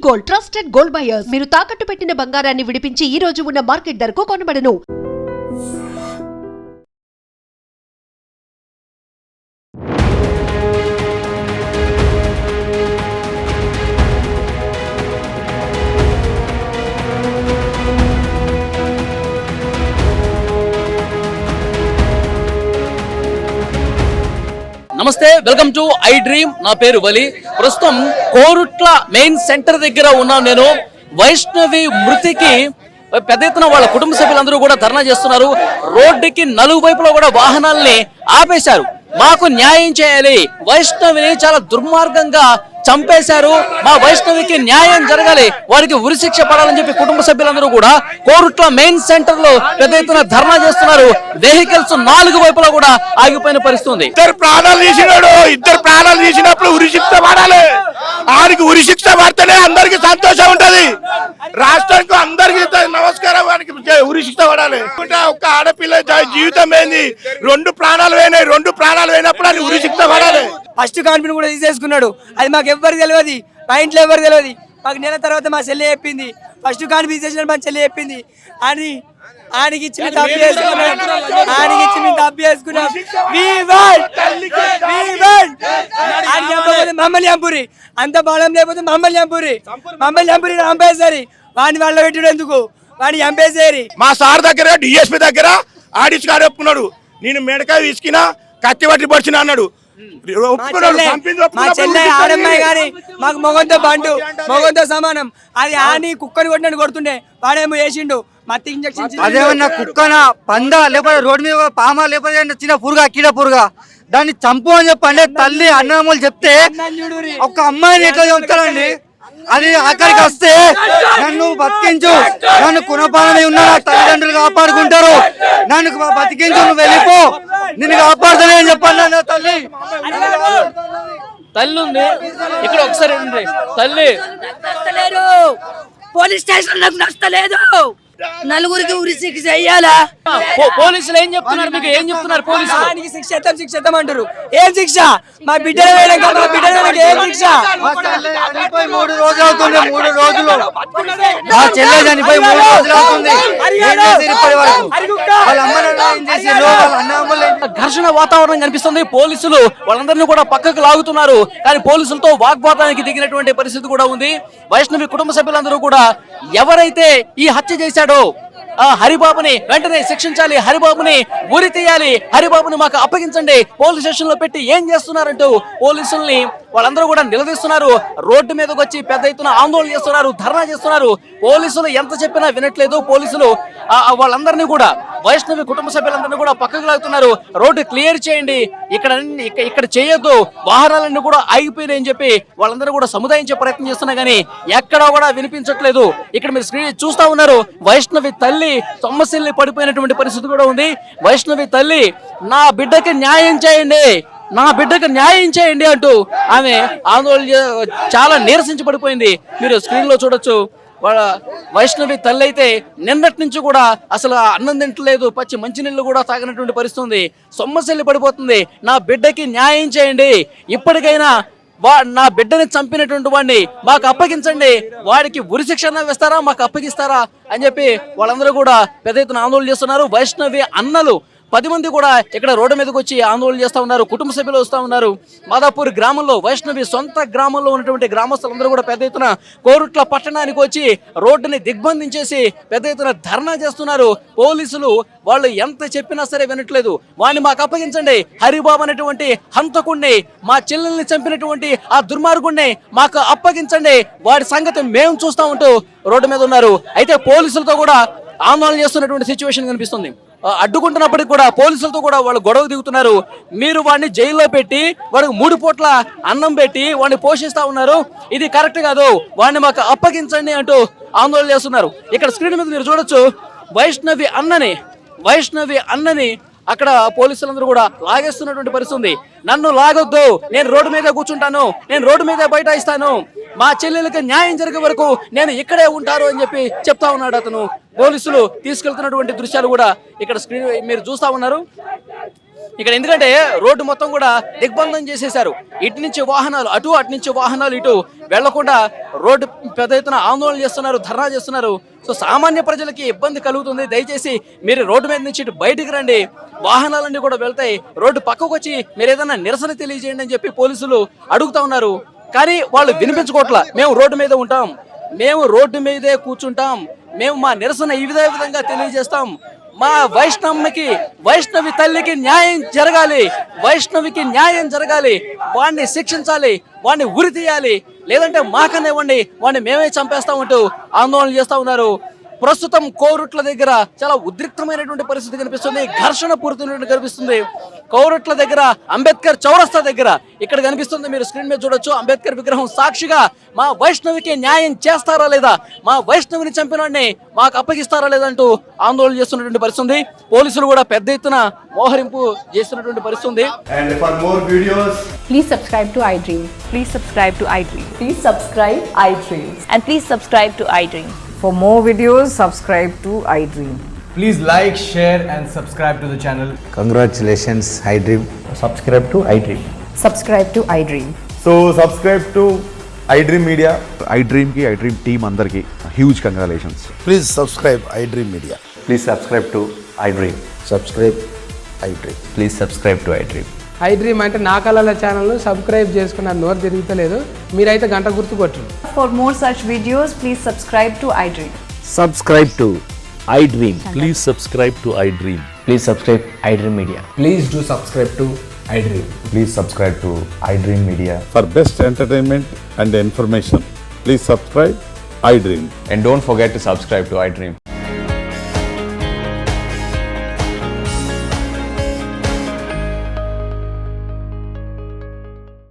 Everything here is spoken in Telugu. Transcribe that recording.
Gold, trusted gold buyers. మీరు తాకట్టు పెట్టిన బంగారాన్ని విడిపించి ఈ రోజు ఉన్న మార్కెట్ ధరకు కొనబడను. నమస్తే, వెల్కమ్ టు ఐ డ్రీమ్. నా పేరు వలి. ప్రస్తుతం కోరుట్ల మెయిన్ సెంటర్ దగ్గర ఉన్నాను నేను. వైష్ణవి మృతికి పెద్ద ఎత్తున వాళ్ళ కుటుంబ సభ్యులందరూ కూడా ధర్నా చేస్తున్నారు. రోడ్డుకి నలుగు వైపులో కూడా వాహనాల్ని ఆపేశారు. మాకు న్యాయం చేయాలి, వైష్ణవిని చాలా దుర్మార్గంగా చంపేశారు, మా వైష్ణవికి న్యాయం జరగాలి, వారికి ఉరిశిక్ష పడాలని చెప్పి కుటుంబ సభ్యులందరూ కూడా కోరుట్ల మెయిన్ సెంటర్ లో పెద్ద ఎత్తున ధర్నా చేస్తున్నారు. వెహికల్స్ నాలుగు వైపులా కూడా ఆగిపోయిన పరిస్థితి. ఇద్దరు ప్రాణాలు తీసినప్పుడు ఉరిశిక్ష పడాలి. ఆడికి ఉరిశిక్ష పడితేనే అందరికి సంతోషం ఉంటది. రాష్ట్రానికి అందరికి నమస్కారం, వానికి ఉరిశిక్ష పడాలి. ఒక్క ఆడపిల్ల జీవితం ఏంది? రెండు ప్రాణాలు పోయినప్పుడు అది ఉరిశిక్ష పడాలి. ఫస్ట్ కాన్ఫిడెన్స్ కూడా తీసేసుకున్నాడు. అది మాకు ఎవరికి తెలియదు, మా ఇంట్లో ఎవరికి తెలియదు. మాకు నెల తర్వాత మా చెల్లి చెప్పింది, ఫస్ట్ కాన్ఫిడెన్స్ చేసిన మా చెల్లి చెప్పింది అని. ఆయనకి ఇచ్చి తప్పు చేసుకున్నాం. మమ్మల్ని చంపురి, అంత బలం లేకపోతే మమ్మల్ని చంపురి చంపేసరి. వాడిని వాళ్ళ పెట్టాడు ఎందుకు? వాడిని చంపేసేరి. మా సార్ దగ్గర డిఎస్పీ దగ్గర ఆడిచి గారు ఒప్పుకున్నాడు. నేను మెడకాయ తీసుకున్నా, కత్తి పట్టి పడిచిన అన్నాడు. మా చెల్లె ఆడమ్మాయి గాని మాకు మొగంతో బండు, మొగంతో సమానం. అది ఆని కుక్కని కొట్టినట్టు కొడుతుండే, వాడేమో వేసిండు మత్తి ఇంజక్షన్. అదేమన్నా కుక్కన పంద లేకపోతే రోడ్డు మీద పామా లేకపోతే చిన్న పురుగా కీడ పురుగా దాన్ని చంపు అని చెప్పండి. తల్లి అన్నదమ్ములు చెప్తే ఒక అమ్మాయిని ఎట్లా చంపుతారండి? అది ఆఖరికి వస్తే నన్ను బతికించు, నన్ను కునపాలని ఉన్నా తల్లిదండ్రులు కాపాడుకుంటారు, నన్ను బతికించు, నువ్వు వెళ్ళిపో, నిన్ను కాపాడుతానే అని చెప్పండి. తల్లి ఉంది ఇక్కడ, ఒకసారి తల్లి పోలీస్ స్టేషన్ నాకు నచ్చలేదు. నలుగురికి ఉరిశిక్ష చెయ్యాలా? పోలీసులు ఏం చెప్తున్నారు మీకు? ఏం చెప్తున్నారు పోలీసులు? శిక్ష అంటారు. ఏం శిక్ష? మా బిడ్డ ఏం శిక్ష? 3 రోజులు అవుతుంది, 3 రోజులు మా చెల్లె చనిపోయి 3 రోజులు అవుతుంది. ఘర్షణ వాతావరణం కనిపిస్తుంది. పోలీసులు వాళ్ళందరినీ కూడా పక్కకు లాగుతున్నారు, కానీ పోలీసులతో వాగ్వాదానికి దిగినటువంటి పరిస్థితి కూడా ఉంది. వైష్ణవి కుటుంబ సభ్యులందరూ కూడా ఎవరైతే ఈ హత్య చేశాడో ఆ హరిబాబుని వెంటనే శిక్షించాలి, హరిబాబుని ఉరి తీయాలి, హరిబాబుని మాకు అప్పగించండి, పోలీస్ స్టేషన్ లో పెట్టి ఏం చేస్తున్నారంటూ పోలీసుల్ని వాళ్ళందరూ కూడా నిలదీస్తున్నారు. రోడ్డు మీదకి వచ్చి పెద్ద ఎత్తున ఆందోళన చేస్తున్నారు, ధర్నా చేస్తున్నారు. పోలీసులు ఎంత చెప్పినా వినట్లేదు. పోలీసులు వాళ్ళందరినీ కూడా, వైష్ణవి కుటుంబ సభ్యులందరినీ కూడా పక్కకు లాగుతున్నారు. రోడ్డు క్లియర్ చేయండి, ఇక్కడ చేయొద్దు, వాహనాలన్నీ కూడా ఆగిపోయినాయని చెప్పి వాళ్ళందరూ కూడా సముదాయించే ప్రయత్నం చేస్తున్నా గానీ ఎక్కడా కూడా వినిపించట్లేదు. ఇక్కడ మీరు స్క్రీన్ చూస్తా ఉన్నారు. వైష్ణవి తల్లి సొమ్మసిల్లి పడిపోయినటువంటి పరిస్థితి కూడా ఉంది. వైష్ణవి తల్లి, నా బిడ్డకి న్యాయం చేయండి, నా బిడ్డకు న్యాయం చేయండి అంటూ ఆమె ఆందోళన చాలా నీరసించి పడిపోయింది. మీరు స్క్రీన్ లో చూడొచ్చు. వాళ్ళ వైష్ణవి తల్లి అయితే నిన్నటి నుంచి కూడా అసలు అన్నం తింటలేదు, పచ్చి మంచినీళ్ళు కూడా తాగినటువంటి పరిస్థితి ఉంది. సొమ్మసిల్లి పడిపోతుంది. నా బిడ్డకి న్యాయం చేయండి, ఇప్పటికైనా నా బిడ్డని చంపినటువంటి వాడిని మాకు అప్పగించండి, వాడికి ఉరిశిక్ష వేస్తారా, మాకు అప్పగిస్తారా అని చెప్పి వాళ్ళందరూ కూడా పెద్ద ఎత్తున ఆందోళన చేస్తున్నారు. వైష్ణవి అన్నలు 10 మంది కూడా ఇక్కడ రోడ్డు మీదకి వచ్చి ఆందోళన చేస్తూ ఉన్నారు. కుటుంబ సభ్యులు వస్తూ ఉన్నారు. మాదాపూర్ గ్రామంలో, వైష్ణవి సొంత గ్రామంలో ఉన్నటువంటి గ్రామస్తులందరూ కూడా పెద్ద ఎత్తున కోరుట్ల పట్టణానికి వచ్చి రోడ్డుని దిగ్బంధించేసి పెద్ద ఎత్తున ధర్నా చేస్తున్నారు. పోలీసులు వాళ్ళు ఎంత చెప్పినా సరే వినట్లేదు. వాడిని మాకు అప్పగించండి, హరిబాబు అనేటువంటి హంతకుణ్ణి, మా చెల్లెల్ని చంపినటువంటి ఆ దుర్మార్గుణ్ణి మాకు అప్పగించండి, వాడి సంగతి మేము చూస్తా ఉంటూ రోడ్డు మీద ఉన్నారు. అయితే పోలీసులతో కూడా ఆందోళన చేస్తున్నటువంటి సిచ్యువేషన్ కనిపిస్తుంది. అడ్డుకుంటున్నప్పటికీ కూడా పోలీసులతో కూడా వాళ్ళు గొడవ దిగుతున్నారు. మీరు వాడిని జైల్లో పెట్టి వాడికి 3 పూట్ల అన్నం పెట్టి వాడిని పోషిస్తా ఉన్నారు, ఇది కరెక్ట్ కాదు, వాడిని మాకు అప్పగించండి అంటూ ఆందోళన చేస్తున్నారు. ఇక్కడ స్క్రీన్ మీద మీరు చూడొచ్చు. వైష్ణవి అన్నని అక్కడ పోలీసులందరూ కూడా లాగేస్తున్నటువంటి పరిస్థితి. నన్ను లాగొద్దు, నేను రోడ్డు మీద కూర్చుంటాను, నేను రోడ్డు మీద బైఠాయిస్తాను, మా చెల్లెలకి న్యాయం జరిగే వరకు నేను ఇక్కడే ఉంటారు అని చెప్పి చెప్తా ఉన్నాడు అతను. పోలీసులు తీసుకెళ్తున్నటువంటి దృశ్యాలు కూడా ఇక్కడ స్క్రీన్ మీరు చూస్తా ఉన్నారు. ఇక్కడ ఎందుకంటే రోడ్డు మొత్తం కూడా దిగ్బంధం చేసేశారు. ఇటు నుంచి వాహనాలు అటు, అటు నుంచి వాహనాలు ఇటు వెళ్లకుండా రోడ్డు పెద్ద ఎత్తున ఆందోళన చేస్తున్నారు, ధర్నా చేస్తున్నారు. సో సామాన్య ప్రజలకి ఇబ్బంది కలుగుతుంది. దయచేసి మీరు రోడ్డు మీద నుంచి ఇటు బయటికి రండి, వాహనాలన్నీ కూడా వెళ్తాయి, రోడ్డు పక్కకు వచ్చి మీరు ఏదైనా నిరసన తెలియజేయండి అని చెప్పి పోలీసులు అడుగుతా ఉన్నారు. కానీ వాళ్ళు వినిపించుకోవట్లా. మేము రోడ్డు మీద ఉంటాం, మేము రోడ్డు మీదే కూర్చుంటాం, మేము మా నిరసన ఈ విధంగా తెలియజేస్తాం, మా వైష్ణవి తల్లికి న్యాయం జరగాలి, వైష్ణవికి న్యాయం జరగాలి, వాడిని శిక్షించాలి, వాడిని ఉరి తీయాలి, లేదంటే మాకనే ఇవ్వండి, వాడిని మేమే చంపేస్తామంటూ ఆందోళన చేస్తా ఉన్నారు. ప్రస్తుతం కోరుట్ల దగ్గర చాలా ఉద్రిక్తమైనటువంటి పరిస్థితి కనిపిస్తుంది, ఘర్షణ పూరితమైనటువంటి కనిపిస్తుంది. కోరుట్ల దగ్గర అంబేద్కర్ చౌరస్తా దగ్గర ఇక్కడ కనిపిస్తుంది, మీరు స్క్రీన్ మీద చూడొచ్చు. అంబేద్కర్ విగ్రహం సాక్షిగా మా వైష్ణవికి న్యాయం చేస్తారా లేదా, మా వైష్ణవిని చంపిన వాడిని మాకు అప్పగిస్తారా లేదంటూ ఆందోళన చేస్తున్నటువంటి పరిస్థితి. పోలీసులు కూడా పెద్ద ఎత్తున మోహరింపు చేస్తున్నటువంటి పరిస్థితి. And for more videos, Please subscribe to iDream. Please subscribe to iDream. Please subscribe iDream. And please subscribe to iDream. For more videos, subscribe to iDream. please like, share and subscribe to the channel. Congratulations, iDream. Subscribe to iDream. Subscribe to iDream. So subscribe to iDream Media. iDream ki iDream team andarki huge congratulations. Please subscribe iDream Media. Please subscribe to iDream. Subscribe iDream. Please subscribe to iDream. iDream అంటే నా కళల ఛానల్ను సబ్స్క్రైబ్ చేసుకున్న నోరు తిరుగుతలేదు, మీరైతే గంట గుర్తు కొట్టండి. For more such videos, please subscribe to iDream. Subscribe to iDream. Please subscribe to iDream. Please subscribe iDream Media. Please do subscribe to iDream. Please subscribe to iDream Media. For best entertainment and information, please subscribe iDream. And don't forget to subscribe to iDream.